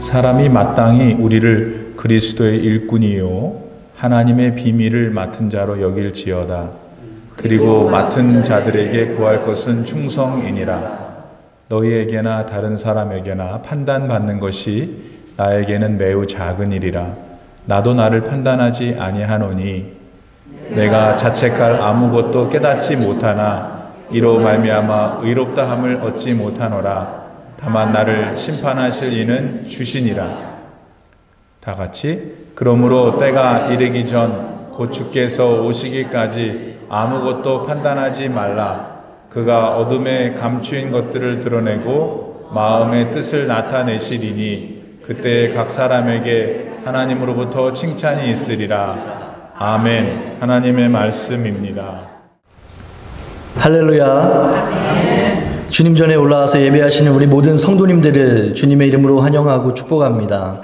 사람이 마땅히 우리를 그리스도의 일꾼이요 하나님의 비밀을 맡은 자로 여길지어다. 그리고 맡은 자들에게 구할 것은 충성이니라. 너희에게나 다른 사람에게나 판단받는 것이 나에게는 매우 작은 일이라. 나도 나를 판단하지 아니하노니 내가 자책할 아무것도 깨닫지 못하나 이로 말미암아 의롭다함을 얻지 못하노라. 다만 나를 심판하실 이는 주시니라. 다 같이 그러므로 때가 이르기 전 곧 주께서 오시기까지 아무것도 판단하지 말라. 그가 어둠에 감추인 것들을 드러내고 마음의 뜻을 나타내시리니 그때 각 사람에게 하나님으로부터 칭찬이 있으리라. 아멘. 하나님의 말씀입니다. 할렐루야. 아멘. 주님 전에 올라와서 예배하시는 우리 모든 성도님들을 주님의 이름으로 환영하고 축복합니다.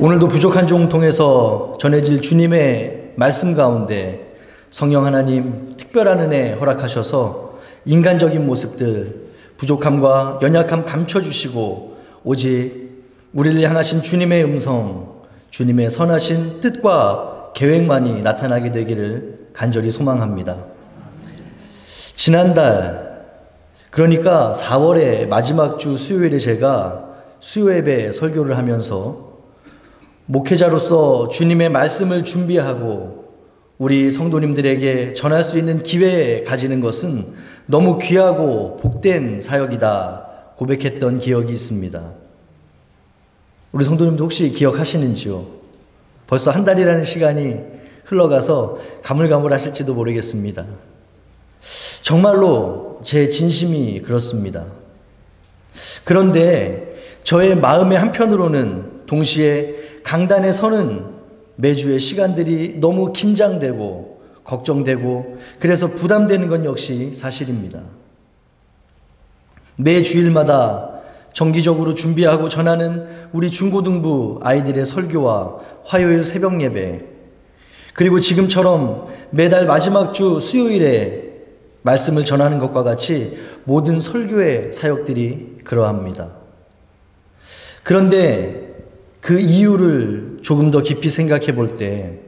오늘도 부족한 종 통해서 전해질 주님의 말씀 가운데 성령 하나님 특별한 은혜 허락하셔서 인간적인 모습들, 부족함과 연약함 감춰주시고 오직 우리를 향하신 주님의 음성, 주님의 선하신 뜻과 계획만이 나타나게 되기를 간절히 소망합니다. 지난달, 그러니까 4월의 마지막 주 수요일에 제가 수요예배 설교를 하면서 목회자로서 주님의 말씀을 준비하고 우리 성도님들에게 전할 수 있는 기회 가지는 것은 너무 귀하고 복된 사역이다 고백했던 기억이 있습니다. 우리 성도님도 혹시 기억하시는지요? 벌써 한 달이라는 시간이 흘러가서 가물가물하실지도 모르겠습니다. 정말로 제 진심이 그렇습니다. 그런데 저의 마음의 한편으로는 동시에 강단에 서는 매주의 시간들이 너무 긴장되고 걱정되고 그래서 부담되는 건 역시 사실입니다. 매 주일마다 정기적으로 준비하고 전하는 우리 중고등부 아이들의 설교와 화요일 새벽 예배, 그리고 지금처럼 매달 마지막 주 수요일에 말씀을 전하는 것과 같이 모든 설교의 사역들이 그러합니다. 그런데 그 이유를 조금 더 깊이 생각해 볼 때,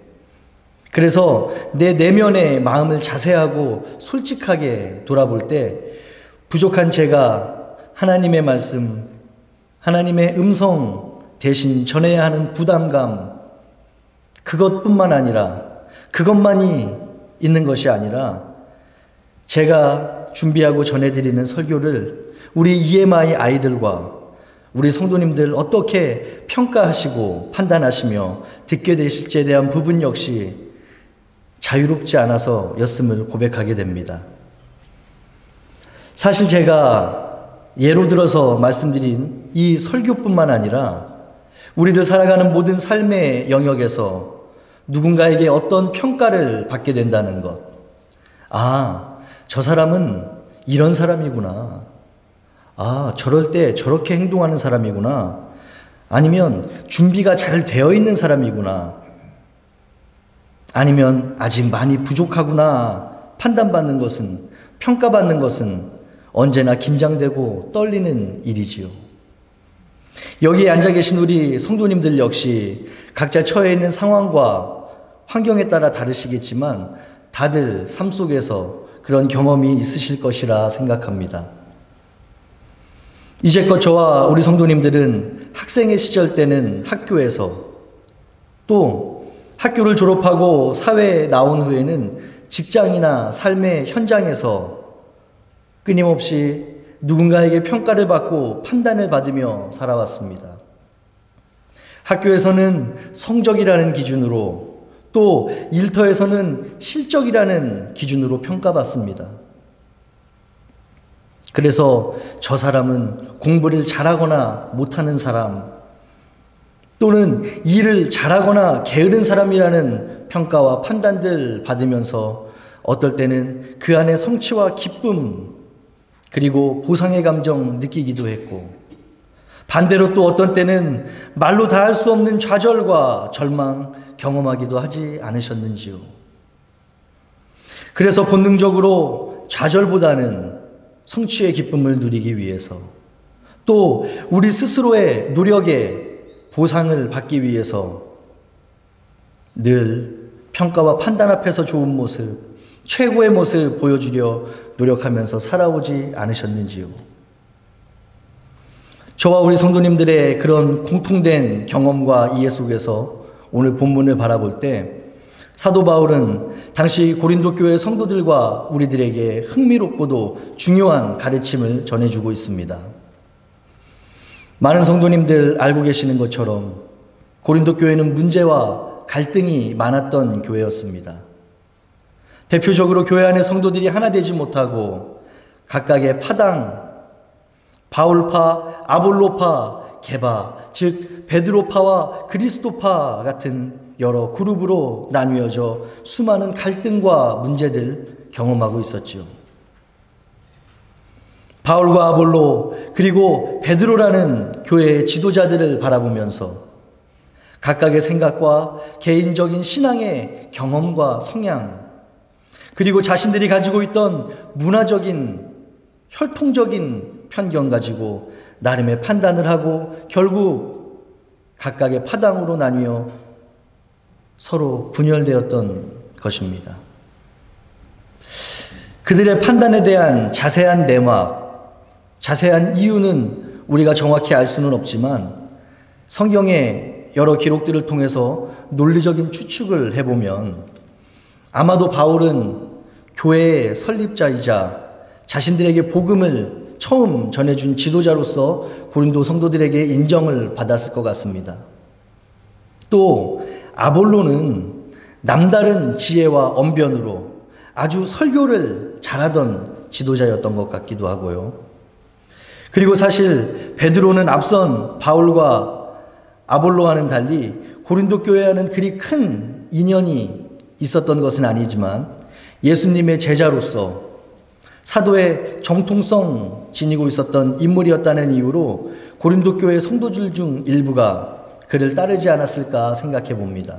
그래서 내 내면의 마음을 자세하고 솔직하게 돌아볼 때 부족한 제가 하나님의 말씀, 하나님의 음성 대신 전해야 하는 부담감, 그것뿐만 아니라 그것만이 있는 것이 아니라 제가 준비하고 전해드리는 설교를 우리 EMI 아이들과 우리 성도님들 어떻게 평가하시고 판단하시며 듣게 되실지에 대한 부분 역시 자유롭지 않아서 였음을 고백하게 됩니다. 사실 제가 예로 들어서 말씀드린 이 설교뿐만 아니라 우리들 살아가는 모든 삶의 영역에서 누군가에게 어떤 평가를 받게 된다는 것. 아, 저 사람은 이런 사람이구나. 아, 저럴 때 저렇게 행동하는 사람이구나. 아니면 준비가 잘 되어 있는 사람이구나. 아니면 아직 많이 부족하구나. 판단받는 것은, 평가받는 것은 언제나 긴장되고 떨리는 일이지요. 여기에 앉아 계신 우리 성도님들 역시 각자 처해 있는 상황과 환경에 따라 다르시겠지만 다들 삶 속에서 그런 경험이 있으실 것이라 생각합니다. 이제껏 저와 우리 성도님들은 학생의 시절 때는 학교에서, 또 학교를 졸업하고 사회에 나온 후에는 직장이나 삶의 현장에서 끊임없이 누군가에게 평가를 받고 판단을 받으며 살아왔습니다. 학교에서는 성적이라는 기준으로, 또 일터에서는 실적이라는 기준으로 평가받습니다. 그래서 저 사람은 공부를 잘하거나 못하는 사람, 또는 일을 잘하거나 게으른 사람이라는 평가와 판단들 받으면서 어떨 때는 그 안에 성취와 기쁨, 그리고 보상의 감정 느끼기도 했고, 반대로 또 어떤 때는 말로 다 할 수 없는 좌절과 절망 경험하기도 하지 않으셨는지요. 그래서 본능적으로 좌절보다는 성취의 기쁨을 누리기 위해서, 또 우리 스스로의 노력에 보상을 받기 위해서 늘 평가와 판단 앞에서 좋은 모습, 최고의 모습 보여주려 노력하면서 살아오지 않으셨는지요? 저와 우리 성도님들의 그런 공통된 경험과 이해 속에서 오늘 본문을 바라볼 때 사도 바울은 당시 고린도 교회 성도들과 우리들에게 흥미롭고도 중요한 가르침을 전해주고 있습니다. 많은 성도님들 알고 계시는 것처럼 고린도 교회는 문제와 갈등이 많았던 교회였습니다. 대표적으로 교회 안의 성도들이 하나 되지 못하고 각각의 파당, 바울파, 아볼로파, 게바, 즉 베드로파와 그리스도파 같은 여러 그룹으로 나뉘어져 수많은 갈등과 문제들 경험하고 있었죠. 바울과 아볼로 그리고 베드로라는 교회의 지도자들을 바라보면서 각각의 생각과 개인적인 신앙의 경험과 성향 그리고 자신들이 가지고 있던 문화적인 혈통적인 편견 가지고 나름의 판단을 하고 결국 각각의 파당으로 나뉘어 서로 분열되었던 것입니다. 그들의 판단에 대한 자세한 내막, 자세한 이유는 우리가 정확히 알 수는 없지만 성경의 여러 기록들을 통해서 논리적인 추측을 해보면 아마도 바울은 교회의 설립자이자 자신들에게 복음을 처음 전해준 지도자로서 고린도 성도들에게 인정을 받았을 것 같습니다. 또 아볼로는 남다른 지혜와 언변으로 아주 설교를 잘하던 지도자였던 것 같기도 하고요. 그리고 사실 베드로는 앞선 바울과 아볼로와는 달리 고린도 교회와는 그리 큰 인연이 있었던 것은 아니지만 예수님의 제자로서 사도의 정통성 지니고 있었던 인물이었다는 이유로 고린도 교회 성도들 중 일부가 그를 따르지 않았을까 생각해 봅니다.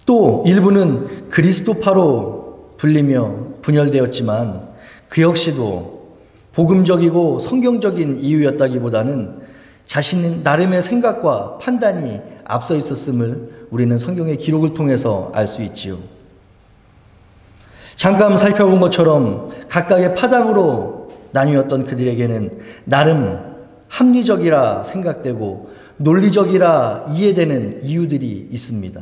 또 일부는 그리스도파로 불리며 분열되었지만 그 역시도 복음적이고 성경적인 이유였다기보다는 자신 나름의 생각과 판단이 앞서 있었음을 우리는 성경의 기록을 통해서 알 수 있지요. 잠깐 살펴본 것처럼 각각의 파당으로 나뉘었던 그들에게는 나름 합리적이라 생각되고 논리적이라 이해되는 이유들이 있습니다.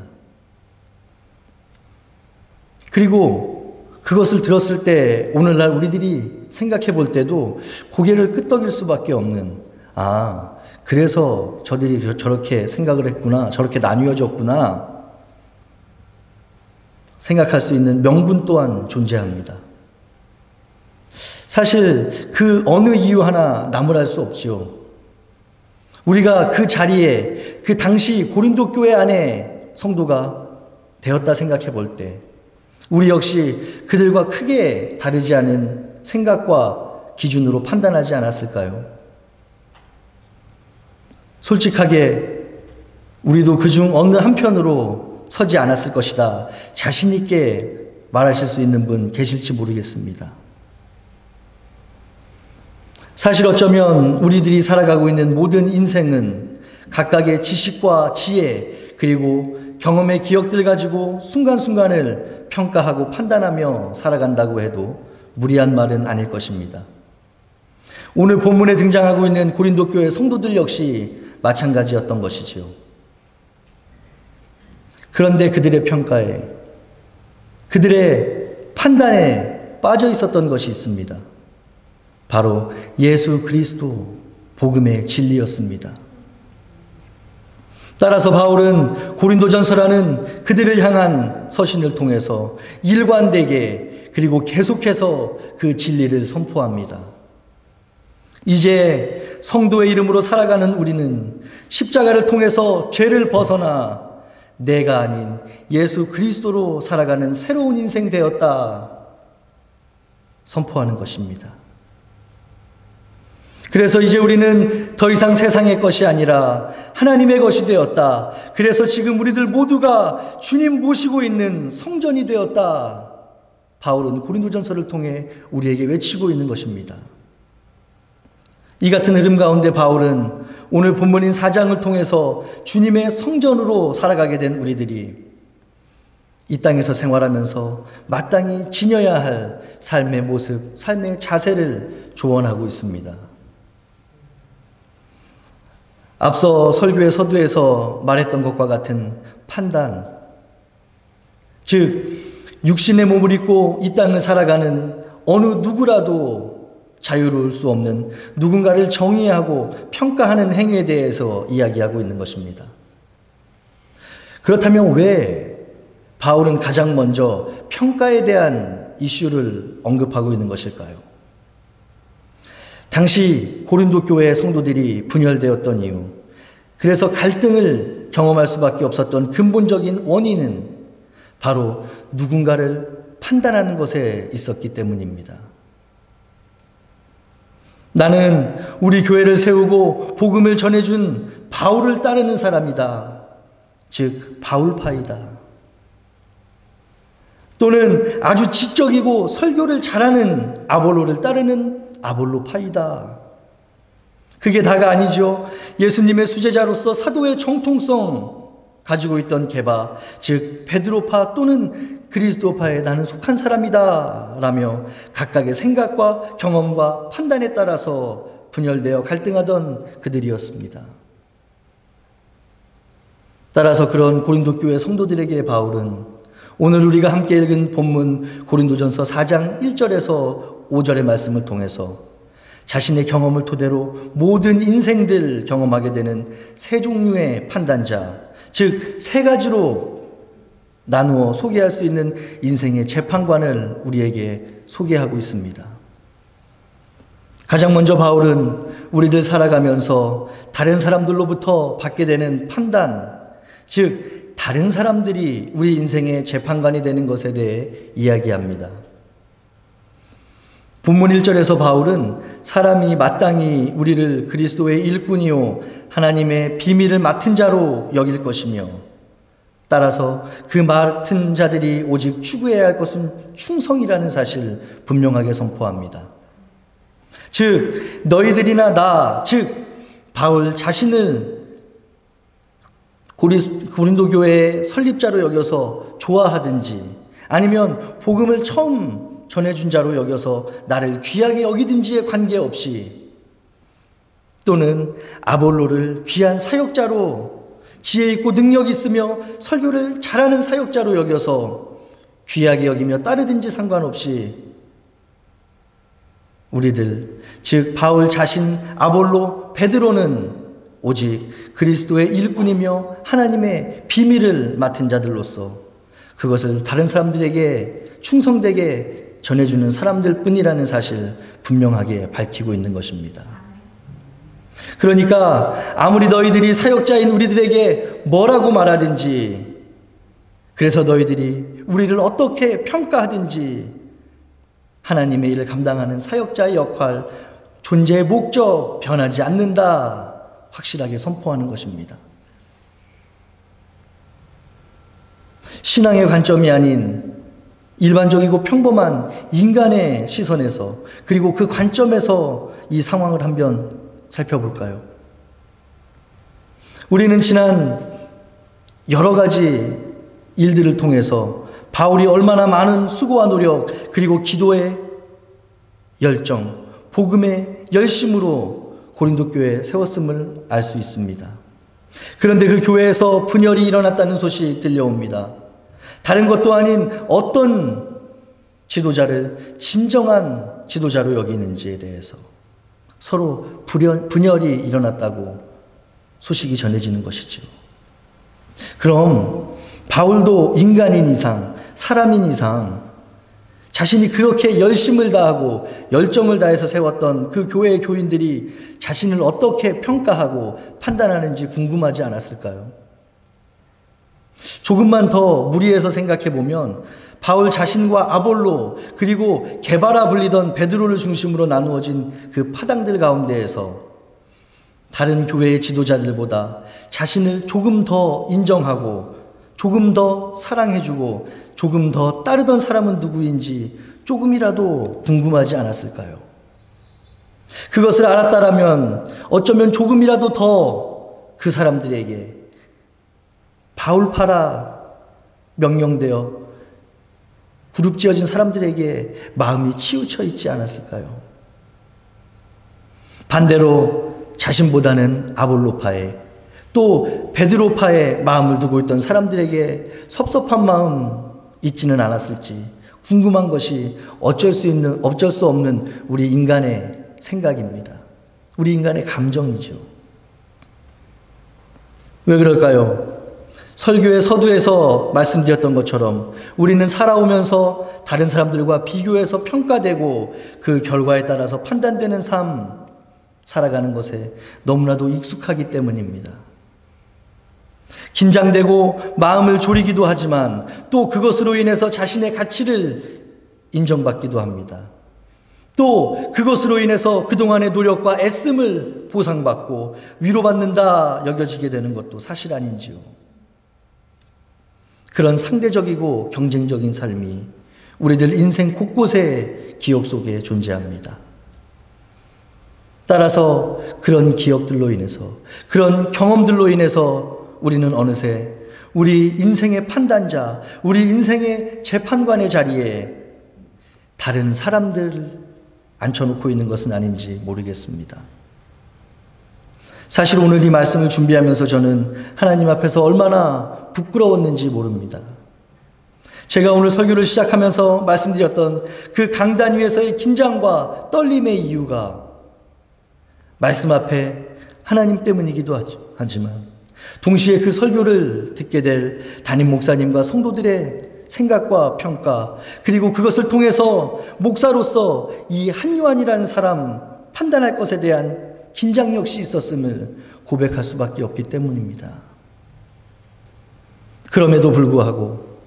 그리고 그것을 들었을 때 오늘날 우리들이 생각해 볼 때도 고개를 끄덕일 수밖에 없는 그래서 저들이 저렇게 생각을 했구나, 저렇게 나뉘어졌구나 생각할 수 있는 명분 또한 존재합니다. 사실 그 어느 이유 하나 나무랄 수 없지요. 우리가 그 자리에 그 당시 고린도 교회 안에 성도가 되었다 생각해 볼 때 우리 역시 그들과 크게 다르지 않은 생각과 기준으로 판단하지 않았을까요? 솔직하게 우리도 그중 어느 한편으로 서지 않았을 것이다. 자신 있게 말하실 수 있는 분 계실지 모르겠습니다. 사실 어쩌면 우리들이 살아가고 있는 모든 인생은 각각의 지식과 지혜 그리고 경험의 기억들 가지고 순간순간을 평가하고 판단하며 살아간다고 해도 무리한 말은 아닐 것입니다. 오늘 본문에 등장하고 있는 고린도 교회 성도들 역시 마찬가지였던 것이지요. 그런데 그들의 평가에, 그들의 판단에 빠져 있었던 것이 있습니다. 바로 예수 그리스도 복음의 진리였습니다. 따라서 바울은 고린도전서라는 그들을 향한 서신을 통해서 일관되게 그리고 계속해서 그 진리를 선포합니다. 이제 성도의 이름으로 살아가는 우리는 십자가를 통해서 죄를 벗어나 내가 아닌 예수 그리스도로 살아가는 새로운 인생 되었다 선포하는 것입니다. 그래서 이제 우리는 더 이상 세상의 것이 아니라 하나님의 것이 되었다. 그래서 지금 우리들 모두가 주님 모시고 있는 성전이 되었다. 바울은 고린도전서를 통해 우리에게 외치고 있는 것입니다. 이 같은 흐름 가운데 바울은 오늘 본문인 4장을 통해서 주님의 성전으로 살아가게 된 우리들이 이 땅에서 생활하면서 마땅히 지녀야 할 삶의 모습, 삶의 자세를 조언하고 있습니다. 앞서 설교의 서두에서 말했던 것과 같은 판단, 즉 육신의 몸을 입고 이 땅을 살아가는 어느 누구라도 자유로울 수 없는 누군가를 정의하고 평가하는 행위에 대해서 이야기하고 있는 것입니다. 그렇다면 왜 바울은 가장 먼저 평가에 대한 이슈를 언급하고 있는 것일까요? 당시 고린도 교회의 성도들이 분열되었던 이유, 그래서 갈등을 경험할 수밖에 없었던 근본적인 원인은 바로 누군가를 판단하는 것에 있었기 때문입니다. 나는 우리 교회를 세우고 복음을 전해준 바울을 따르는 사람이다. 즉 바울파이다. 또는 아주 지적이고 설교를 잘하는 아볼로를 따르는 아볼로파이다. 그게 다가 아니죠. 예수님의 수제자로서 사도의 정통성 가지고 있던 게바, 즉 베드로파 또는 그리스도파에 나는 속한 사람이다 라며 각각의 생각과 경험과 판단에 따라서 분열되어 갈등하던 그들이었습니다. 따라서 그런 고린도 교회 성도들에게 바울은 오늘 우리가 함께 읽은 본문 고린도전서 4장 1절에서 5절의 말씀을 통해서 자신의 경험을 토대로 모든 인생들 경험하게 되는 세 종류의 판단자, 즉 세 가지로 나누어 소개할 수 있는 인생의 재판관을 우리에게 소개하고 있습니다. 가장 먼저 바울은 우리들 살아가면서 다른 사람들로부터 받게 되는 판단, 즉 다른 사람들이 우리 인생의 재판관이 되는 것에 대해 이야기합니다. 본문 1절에서 바울은 사람이 마땅히 우리를 그리스도의 일꾼이요 하나님의 비밀을 맡은 자로 여길 것이며, 따라서 그 맡은 자들이 오직 추구해야 할 것은 충성이라는 사실 분명하게 선포합니다. 즉 너희들이나 나, 즉 바울 자신을 고린도 교회의 설립자로 여겨서 좋아하든지 아니면 복음을 처음 전해준 자로 여겨서 나를 귀하게 여기든지에 관계없이, 또는 아볼로를 귀한 사역자로 지혜 있고 능력 있으며 설교를 잘하는 사역자로 여겨서 귀하게 여기며 따르든지 상관없이 우리들, 즉 바울 자신, 아볼로, 베드로는 오직 그리스도의 일꾼이며 하나님의 비밀을 맡은 자들로서 그것을 다른 사람들에게 충성되게 전해주는 사람들 뿐이라는 사실 분명하게 밝히고 있는 것입니다. 그러니까 아무리 너희들이 사역자인 우리들에게 뭐라고 말하든지, 그래서 너희들이 우리를 어떻게 평가하든지 하나님의 일을 감당하는 사역자의 역할, 존재의 목적 변하지 않는다 확실하게 선포하는 것입니다. 신앙의 관점이 아닌 일반적이고 평범한 인간의 시선에서, 그리고 그 관점에서 이 상황을 한번 살펴볼까요? 우리는 지난 여러 가지 일들을 통해서 바울이 얼마나 많은 수고와 노력, 그리고 기도의 열정, 복음의 열심으로 고린도 교회에 세웠음을 알 수 있습니다. 그런데 그 교회에서 분열이 일어났다는 소식이 들려옵니다. 다른 것도 아닌 어떤 지도자를 진정한 지도자로 여기는지에 대해서 서로 분열이 일어났다고 소식이 전해지는 것이죠. 그럼 바울도 인간인 이상, 사람인 이상 자신이 그렇게 열심을 다하고 열정을 다해서 세웠던 그 교회의 교인들이 자신을 어떻게 평가하고 판단하는지 궁금하지 않았을까요? 조금만 더 무리해서 생각해 보면 바울 자신과 아볼로, 그리고 게바라 불리던 베드로를 중심으로 나누어진 그 파당들 가운데에서 다른 교회의 지도자들보다 자신을 조금 더 인정하고 조금 더 사랑해주고 조금 더 따르던 사람은 누구인지 조금이라도 궁금하지 않았을까요? 그것을 알았다라면 어쩌면 조금이라도 더 그 사람들에게 바울파라 명령되어 그룹 지어진 사람들에게 마음이 치우쳐 있지 않았을까요? 반대로 자신보다는 아볼로파에 또 베드로파에 마음을 두고 있던 사람들에게 섭섭한 마음 있지는 않았을지 궁금한 것이 어쩔 수 없는 우리 인간의 생각입니다. 우리 인간의 감정이죠. 왜 그럴까요? 설교의 서두에서 말씀드렸던 것처럼 우리는 살아오면서 다른 사람들과 비교해서 평가되고 그 결과에 따라서 판단되는 삶 살아가는 것에 너무나도 익숙하기 때문입니다. 긴장되고 마음을 졸이기도 하지만 또 그것으로 인해서 자신의 가치를 인정받기도 합니다. 또 그것으로 인해서 그동안의 노력과 애씀을 보상받고 위로받는다 여겨지게 되는 것도 사실 아닌지요. 그런 상대적이고 경쟁적인 삶이 우리들 인생 곳곳에 기억 속에 존재합니다. 따라서 그런 기억들로 인해서 그런 경험들로 인해서 우리는 어느새 우리 인생의 판단자, 우리 인생의 재판관의 자리에 다른 사람들을 앉혀놓고 있는 것은 아닌지 모르겠습니다. 사실 오늘 이 말씀을 준비하면서 저는 하나님 앞에서 얼마나 부끄러웠는지 모릅니다. 제가 오늘 설교를 시작하면서 말씀드렸던 그 강단 위에서의 긴장과 떨림의 이유가 말씀 앞에 하나님 때문이기도 하지만 동시에 그 설교를 듣게 될 담임 목사님과 성도들의 생각과 평가, 그리고 그것을 통해서 목사로서 이 한요한이라는 사람 판단할 것에 대한 긴장 역시 있었음을 고백할 수밖에 없기 때문입니다. 그럼에도 불구하고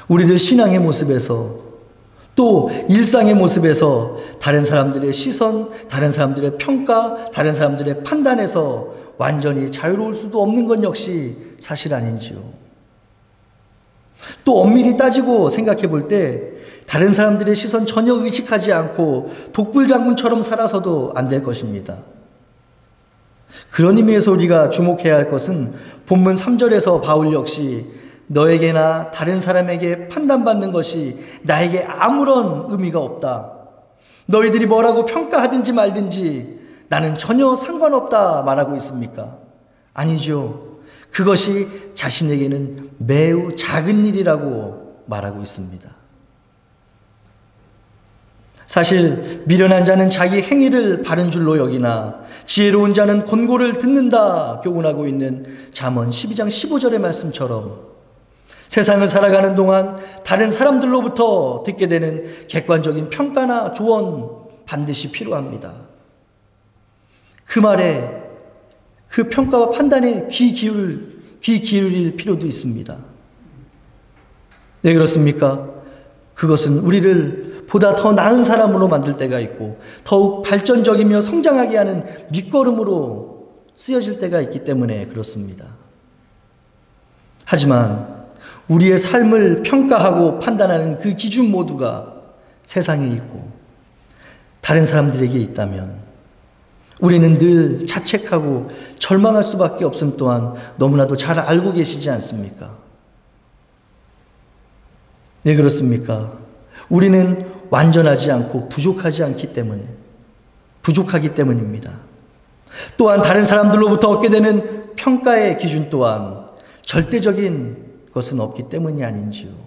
우리들 신앙의 모습에서 또 일상의 모습에서 다른 사람들의 시선, 다른 사람들의 평가, 다른 사람들의 판단에서 완전히 자유로울 수도 없는 건 역시 사실 아닌지요. 또 엄밀히 따지고 생각해 볼 때 다른 사람들의 시선 전혀 의식하지 않고 독불장군처럼 살아서도 안 될 것입니다. 그런 의미에서 우리가 주목해야 할 것은 본문 3절에서 바울 역시 너에게나 다른 사람에게 판단받는 것이 나에게 아무런 의미가 없다. 너희들이 뭐라고 평가하든지 말든지 나는 전혀 상관없다 말하고 있습니까? 아니죠. 그것이 자신에게는 매우 작은 일이라고 말하고 있습니다. 사실 미련한 자는 자기 행위를 바른 줄로 여기나 지혜로운 자는 권고를 듣는다 교훈하고 있는 잠언 12장 15절의 말씀처럼 세상을 살아가는 동안 다른 사람들로부터 듣게 되는 객관적인 평가나 조언 반드시 필요합니다. 그 말에 그 평가와 판단에 귀 기울일 필요도 있습니다. 왜 그렇습니까? 그것은 우리를 보다 더 나은 사람으로 만들 때가 있고 더욱 발전적이며 성장하게 하는 밑거름으로 쓰여질 때가 있기 때문에 그렇습니다. 하지만 우리의 삶을 평가하고 판단하는 그 기준 모두가 세상에 있고 다른 사람들에게 있다면 우리는 늘 자책하고 절망할 수밖에 없음 또한 너무나도 잘 알고 계시지 않습니까? 왜 그렇습니까? 우리는 완전하지 않고 부족하기 때문입니다. 또한 다른 사람들로부터 얻게 되는 평가의 기준 또한 절대적인 것은 없기 때문이 아닌지요.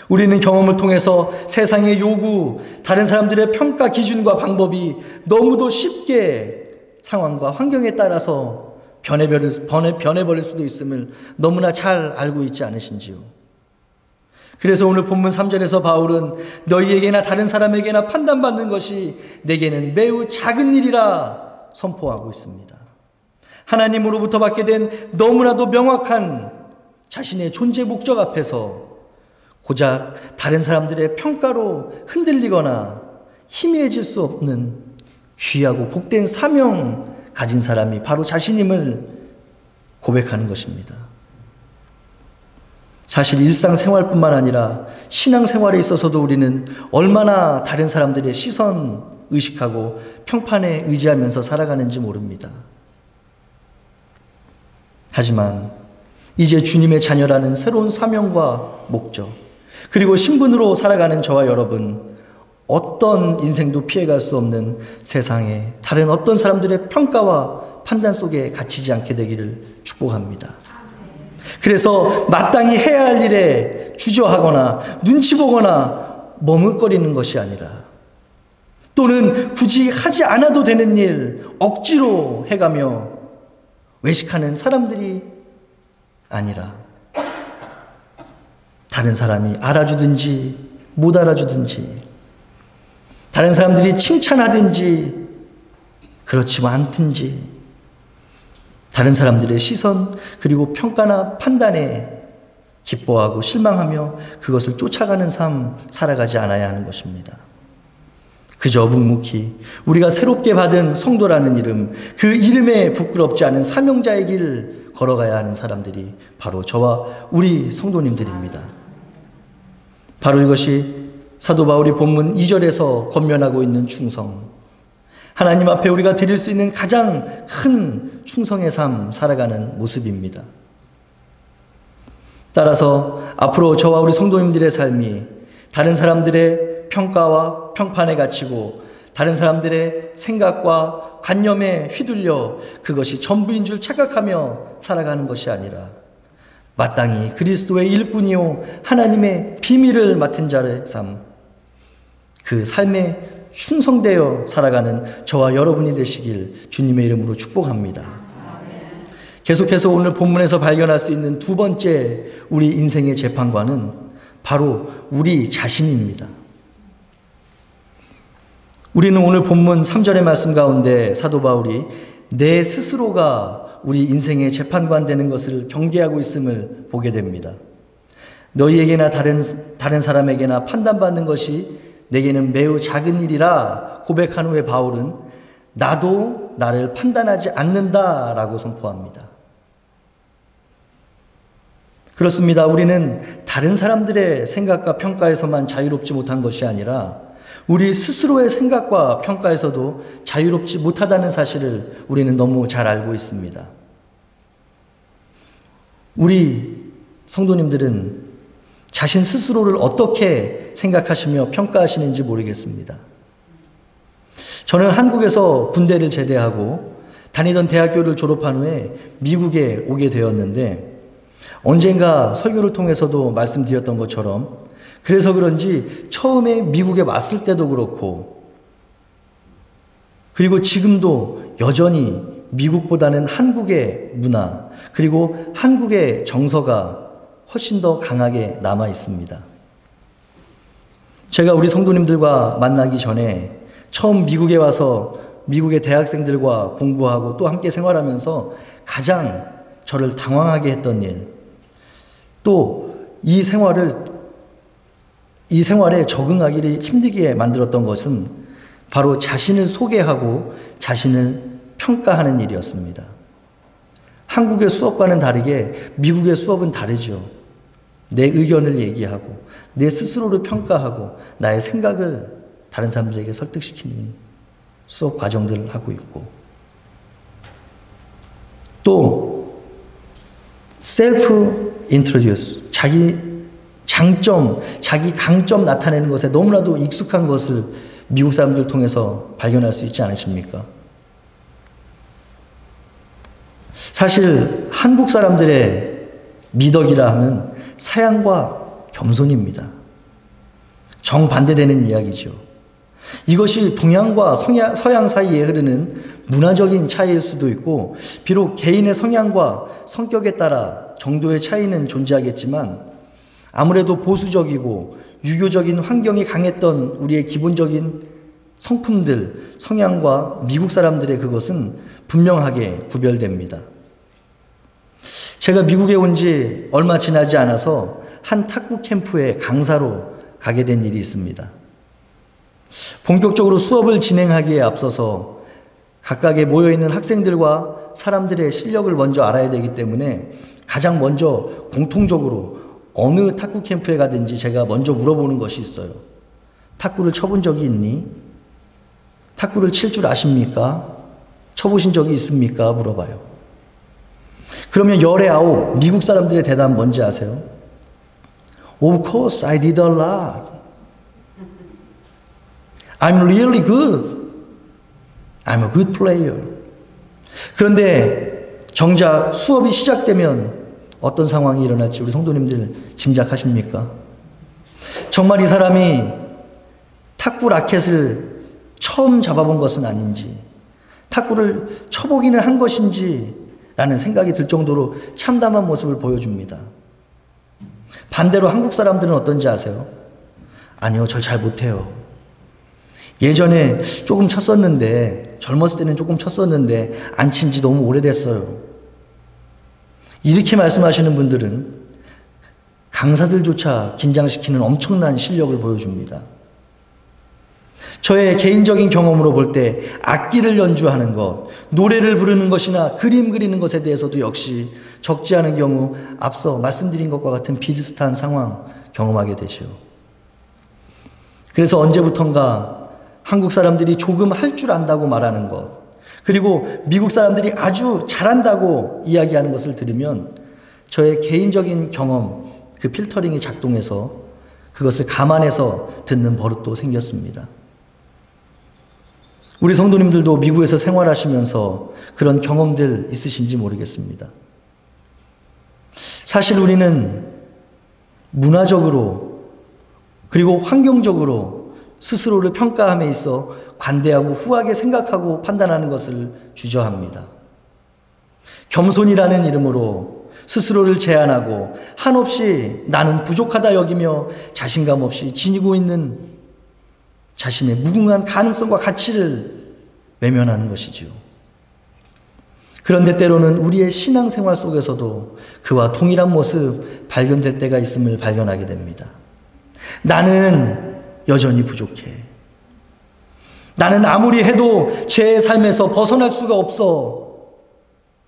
우리는 경험을 통해서 세상의 요구, 다른 사람들의 평가 기준과 방법이 너무도 쉽게 상황과 환경에 따라서 변해버릴 수도 있음을 너무나 잘 알고 있지 않으신지요. 그래서 오늘 본문 3절에서 바울은 너희에게나 다른 사람에게나 판단받는 것이 내게는 매우 작은 일이라 선포하고 있습니다. 하나님으로부터 받게 된 너무나도 명확한 자신의 존재 목적 앞에서 고작 다른 사람들의 평가로 흔들리거나 희미해질 수 없는 귀하고 복된 사명 가진 사람이 바로 자신임을 고백하는 것입니다. 사실 일상생활뿐만 아니라 신앙생활에 있어서도 우리는 얼마나 다른 사람들의 시선, 의식하고 평판에 의지하면서 살아가는지 모릅니다. 하지만 이제 주님의 자녀라는 새로운 사명과 목적, 그리고 신분으로 살아가는 저와 여러분, 어떤 인생도 피해갈 수 없는 세상에 다른 어떤 사람들의 평가와 판단 속에 갇히지 않게 되기를 축복합니다. 그래서 마땅히 해야 할 일에 주저하거나 눈치 보거나 머뭇거리는 것이 아니라, 또는 굳이 하지 않아도 되는 일 억지로 해가며 외식하는 사람들이 아니라, 다른 사람이 알아주든지 못 알아주든지, 다른 사람들이 칭찬하든지 그렇지 않든지, 다른 사람들의 시선 그리고 평가나 판단에 기뻐하고 실망하며 그것을 쫓아가는 삶 살아가지 않아야 하는 것입니다. 그저 묵묵히 우리가 새롭게 받은 성도라는 이름, 그 이름에 부끄럽지 않은 사명자의 길 걸어가야 하는 사람들이 바로 저와 우리 성도님들입니다. 바로 이것이 사도 바울이 본문 2절에서 권면하고 있는 충성, 하나님 앞에 우리가 드릴 수 있는 가장 큰 충성의 삶 살아가는 모습입니다. 따라서 앞으로 저와 우리 성도님들의 삶이 다른 사람들의 평가와 평판에 갇히고 다른 사람들의 생각과 관념에 휘둘려 그것이 전부인 줄 착각하며 살아가는 것이 아니라, 마땅히 그리스도의 일꾼이요 하나님의 비밀을 맡은 자의 삶, 그 삶에 충성되어 살아가는 저와 여러분이 되시길 주님의 이름으로 축복합니다. 계속해서 오늘 본문에서 발견할 수 있는 두 번째 우리 인생의 재판관은 바로 우리 자신입니다. 우리는 오늘 본문 3절의 말씀 가운데 사도 바울이 내 스스로가 우리 인생의 재판관 되는 것을 경계하고 있음을 보게 됩니다. 너희에게나 다른 사람에게나 판단받는 것이 내게는 매우 작은 일이라 고백한 후에 바울은 나도 나를 판단하지 않는다라고 선포합니다. 그렇습니다. 우리는 다른 사람들의 생각과 평가에서만 자유롭지 못한 것이 아니라 우리 스스로의 생각과 평가에서도 자유롭지 못하다는 사실을 우리는 너무 잘 알고 있습니다. 우리 성도님들은 자신 스스로를 어떻게 생각하시며 평가하시는지 모르겠습니다. 저는 한국에서 군대를 제대하고 다니던 대학교를 졸업한 후에 미국에 오게 되었는데, 언젠가 설교를 통해서도 말씀드렸던 것처럼 그래서 그런지 처음에 미국에 왔을 때도 그렇고, 그리고 지금도 여전히 미국보다는 한국의 문화 그리고 한국의 정서가 훨씬 더 강하게 남아 있습니다. 제가 우리 성도님들과 만나기 전에 처음 미국에 와서 미국의 대학생들과 공부하고 또 함께 생활하면서 가장 저를 당황하게 했던 일, 또 이 생활에 적응하기를 힘들게 만들었던 것은 바로 자신을 소개하고 자신을 평가하는 일이었습니다. 한국의 수업과는 다르게 미국의 수업은 다르죠. 내 의견을 얘기하고 내 스스로를 평가하고 나의 생각을 다른 사람들에게 설득시키는 수업 과정들을 하고 있고, 또 셀프 인트로듀스, 자기 장점, 자기 강점 나타내는 것에 너무나도 익숙한 것을 미국 사람들 통해서 발견할 수 있지 않으십니까? 사실 한국 사람들의 미덕이라 하면 사양과 겸손입니다. 정반대되는 이야기죠. 이것이 동양과 서양 사이에 흐르는 문화적인 차이일 수도 있고, 비록 개인의 성향과 성격에 따라 정도의 차이는 존재하겠지만, 아무래도 보수적이고 유교적인 환경이 강했던 우리의 기본적인 성품들, 성향과 미국 사람들의 그것은 분명하게 구별됩니다. 제가 미국에 온 지 얼마 지나지 않아서 한 탁구 캠프에 강사로 가게 된 일이 있습니다. 본격적으로 수업을 진행하기에 앞서서 각각에 모여있는 학생들과 사람들의 실력을 먼저 알아야 되기 때문에 가장 먼저 공통적으로 어느 탁구 캠프에 가든지 제가 먼저 물어보는 것이 있어요. 탁구를 쳐본 적이 있니? 탁구를 칠 줄 아십니까? 쳐보신 적이 있습니까? 물어봐요. 그러면 열의 아홉 미국 사람들의 대답 뭔지 아세요? Of course, I did a lot. I'm really good. I'm a good player. 그런데 정작 수업이 시작되면 어떤 상황이 일어날지 우리 성도님들 짐작하십니까? 정말 이 사람이 탁구 라켓을 처음 잡아본 것은 아닌지, 탁구를 쳐보기는 한 것인지 라는 생각이 들 정도로 참담한 모습을 보여줍니다. 반대로 한국 사람들은 어떤지 아세요? 아니요, 저 잘 못해요. 예전에 조금 쳤었는데, 젊었을 때는 조금 쳤었는데 안 친 지 너무 오래됐어요. 이렇게 말씀하시는 분들은 강사들조차 긴장시키는 엄청난 실력을 보여줍니다. 저의 개인적인 경험으로 볼 때 악기를 연주하는 것, 노래를 부르는 것이나 그림 그리는 것에 대해서도 역시 적지 않은 경우 앞서 말씀드린 것과 같은 비슷한 상황 경험하게 되죠. 그래서 언제부턴가 한국 사람들이 조금 할 줄 안다고 말하는 것, 그리고 미국 사람들이 아주 잘한다고 이야기하는 것을 들으면 저의 개인적인 경험, 그 필터링이 작동해서 그것을 감안해서 듣는 버릇도 생겼습니다. 우리 성도님들도 미국에서 생활하시면서 그런 경험들 있으신지 모르겠습니다. 사실 우리는 문화적으로 그리고 환경적으로 스스로를 평가함에 있어 관대하고 후하게 생각하고 판단하는 것을 주저합니다. 겸손이라는 이름으로 스스로를 제한하고 한없이 나는 부족하다 여기며 자신감 없이 지니고 있는 자신의 무궁한 가능성과 가치를 외면하는 것이지요. 그런데 때로는 우리의 신앙생활 속에서도 그와 동일한 모습 발견될 때가 있음을 발견하게 됩니다. 나는 여전히 부족해. 나는 아무리 해도 제 삶에서 벗어날 수가 없어.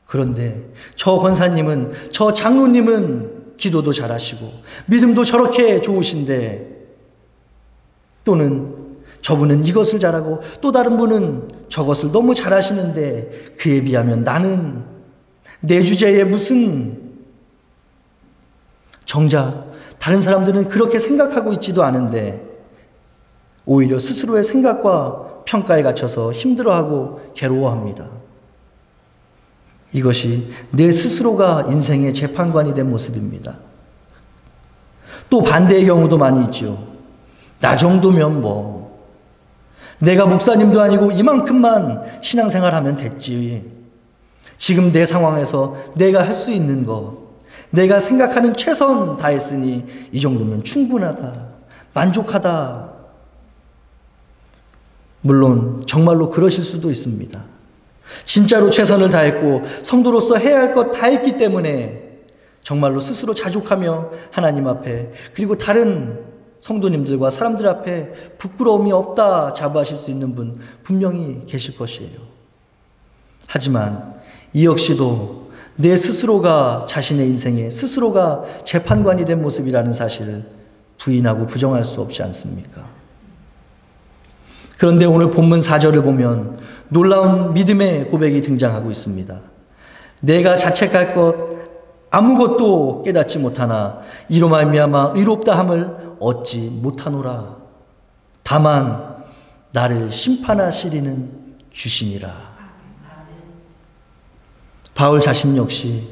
그런데 저 권사님은, 저 장로님은 기도도 잘하시고 믿음도 저렇게 좋으신데, 또는 저분은 이것을 잘하고 또 다른 분은 저것을 너무 잘하시는데 그에 비하면 나는 내 주제에 무슨. 정작 다른 사람들은 그렇게 생각하고 있지도 않은데 오히려 스스로의 생각과 평가에 갇혀서 힘들어하고 괴로워합니다. 이것이 내 스스로가 인생의 재판관이 된 모습입니다. 또 반대의 경우도 많이 있죠. 나 정도면 뭐, 내가 목사님도 아니고 이만큼만 신앙생활하면 됐지. 지금 내 상황에서 내가 할 수 있는 것, 내가 생각하는 최선 다했으니 이 정도면 충분하다, 만족하다. 물론 정말로 그러실 수도 있습니다. 진짜로 최선을 다했고 성도로서 해야 할 것 다 했기 때문에 정말로 스스로 자족하며 하나님 앞에, 그리고 다른 성도님들과 사람들 앞에 부끄러움이 없다 자부하실 수 있는 분 분명히 계실 것이에요. 하지만 이 역시도 내 스스로가 자신의 인생에 스스로가 재판관이 된 모습이라는 사실을 부인하고 부정할 수 없지 않습니까? 그런데 오늘 본문 4절을 보면 놀라운 믿음의 고백이 등장하고 있습니다. 내가 자책할 것 아무것도 깨닫지 못하나 이로 말미암아 의롭다함을 얻지 못하노라. 다만 나를 심판하시리는 주시니라. 바울 자신 역시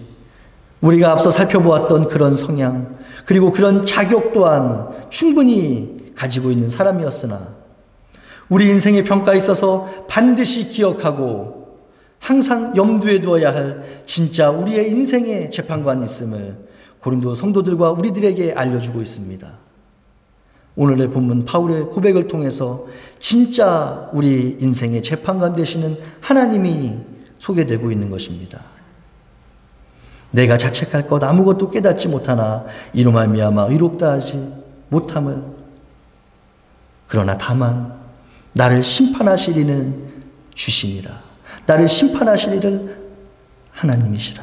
우리가 앞서 살펴보았던 그런 성향, 그리고 그런 자격 또한 충분히 가지고 있는 사람이었으나 우리 인생의 평가에 있어서 반드시 기억하고 항상 염두에 두어야 할 진짜 우리의 인생의 재판관이 있음을 고린도 성도들과 우리들에게 알려주고 있습니다. 오늘의 본문 바울의 고백을 통해서 진짜 우리 인생의 재판관 되시는 하나님이 소개되고 있는 것입니다. 내가 자책할 것 아무것도 깨닫지 못하나 이로 말미암아 의롭다 하지 못함을, 그러나 다만 나를 심판하시리는 주시니라. 나를 심판하시리를 하나님이시라.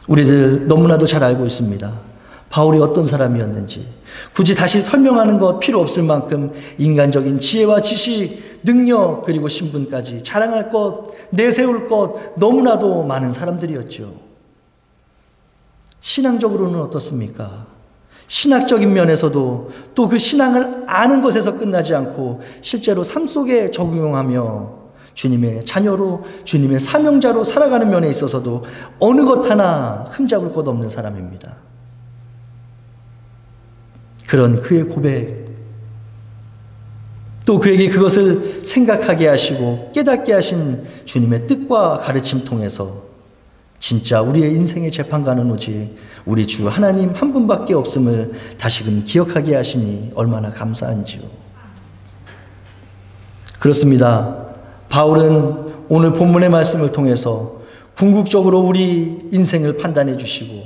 우리들 너무나도 잘 알고 있습니다. 바울이 어떤 사람이었는지 굳이 다시 설명하는 것 필요 없을 만큼 인간적인 지혜와 지식, 능력, 그리고 신분까지 자랑할 것, 내세울 것 너무나도 많은 사람들이었죠. 신앙적으로는 어떻습니까? 신학적인 면에서도 또 그 신앙을 아는 것에서 끝나지 않고 실제로 삶 속에 적용하며 주님의 자녀로, 주님의 사명자로 살아가는 면에 있어서도 어느 것 하나 흠잡을 것 없는 사람입니다. 그런 그의 고백, 또 그에게 그것을 생각하게 하시고 깨닫게 하신 주님의 뜻과 가르침 통해서 진짜 우리의 인생의 재판관은 오직 우리 주 하나님 한 분밖에 없음을 다시금 기억하게 하시니 얼마나 감사한지요. 그렇습니다. 바울은 오늘 본문의 말씀을 통해서 궁극적으로 우리 인생을 판단해 주시고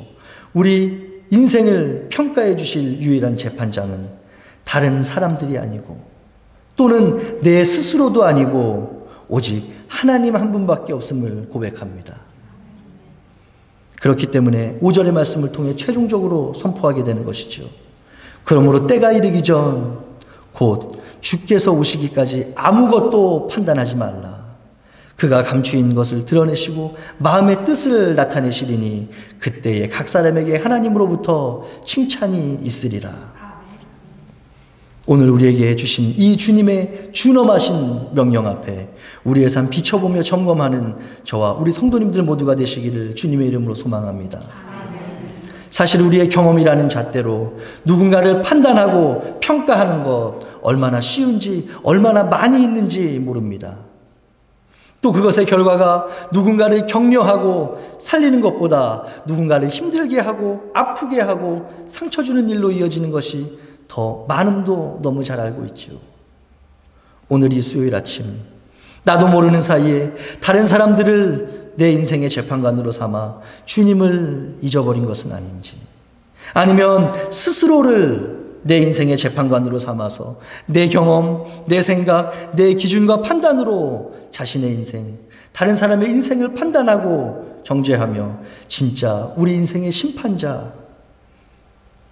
우리 인생을 평가해 주실 유일한 재판장은 다른 사람들이 아니고 또는 내 스스로도 아니고 오직 하나님 한 분밖에 없음을 고백합니다. 그렇기 때문에 5절의 말씀을 통해 최종적으로 선포하게 되는 것이죠. 그러므로 때가 이르기 전 곧 주께서 오시기까지 아무것도 판단하지 말라. 그가 감추인 것을 드러내시고 마음의 뜻을 나타내시리니 그때에 각 사람에게 하나님으로부터 칭찬이 있으리라. 오늘 우리에게 주신 이 주님의 준엄하신 명령 앞에 우리의 삶 비춰보며 점검하는 저와 우리 성도님들 모두가 되시기를 주님의 이름으로 소망합니다. 사실 우리의 경험이라는 잣대로 누군가를 판단하고 평가하는 것 얼마나 쉬운지 얼마나 많이 있는지 모릅니다. 또 그것의 결과가 누군가를 격려하고 살리는 것보다 누군가를 힘들게 하고 아프게 하고 상처 주는 일로 이어지는 것이 더 많음도 너무 잘 알고 있죠. 오늘 이 수요일 아침 나도 모르는 사이에 다른 사람들을 내 인생의 재판관으로 삼아 주님을 잊어버린 것은 아닌지, 아니면 스스로를 내 인생의 재판관으로 삼아서 내 경험, 내 생각, 내 기준과 판단으로 자신의 인생, 다른 사람의 인생을 판단하고 정죄하며 진짜 우리 인생의 심판자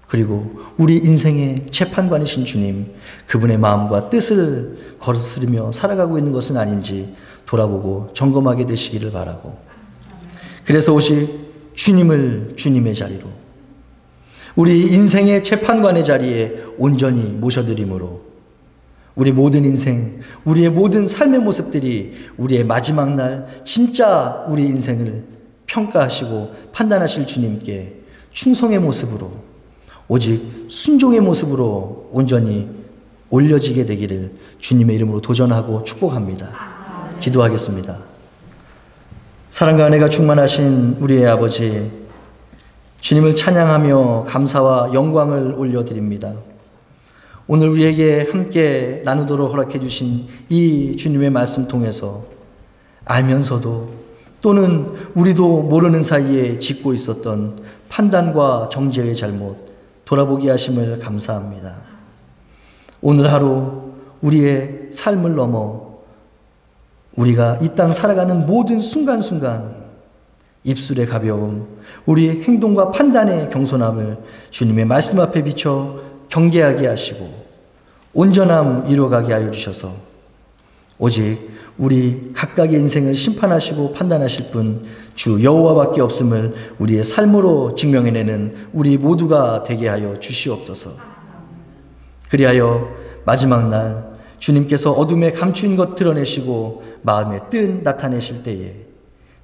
그리고 우리 인생의 재판관이신 주님, 그분의 마음과 뜻을 거스르며 살아가고 있는 것은 아닌지 돌아보고 점검하게 되시기를 바라고, 그래서 오직 주님을 주님의 자리로, 우리 인생의 재판관의 자리에 온전히 모셔드림으로 우리 모든 인생, 우리의 모든 삶의 모습들이 우리의 마지막 날 진짜 우리 인생을 평가하시고 판단하실 주님께 충성의 모습으로, 오직 순종의 모습으로 온전히 올려지게 되기를 주님의 이름으로 도전하고 축복합니다. 기도하겠습니다. 사랑과 은혜가 충만하신 우리의 아버지, 주님을 찬양하며 감사와 영광을 올려드립니다. 오늘 우리에게 함께 나누도록 허락해 주신 이 주님의 말씀 통해서 알면서도 또는 우리도 모르는 사이에 짓고 있었던 판단과 정죄의 잘못 돌아보게 하심을 감사합니다. 오늘 하루 우리의 삶을 넘어 우리가 이 땅 살아가는 모든 순간순간 입술의 가벼움, 우리의 행동과 판단의 경솔함을 주님의 말씀 앞에 비춰 경계하게 하시고 온전함 이루어가게 하여 주셔서 오직 우리 각각의 인생을 심판하시고 판단하실 분 주 여호와밖에 없음을 우리의 삶으로 증명해내는 우리 모두가 되게 하여 주시옵소서. 그리하여 마지막 날 주님께서 어둠에 감추인 것 드러내시고 마음의 뜻 나타내실 때에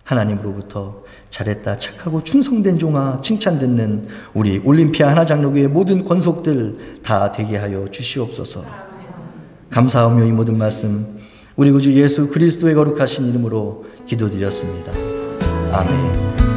하나님으로부터 잘했다 착하고 충성된 종아 칭찬 듣는 우리 올림피아 하나장로교회 모든 권속들 다 되게 하여 주시옵소서. 감사하며 이 모든 말씀 우리 구주 예수 그리스도의 거룩하신 이름으로 기도드렸습니다. 아멘.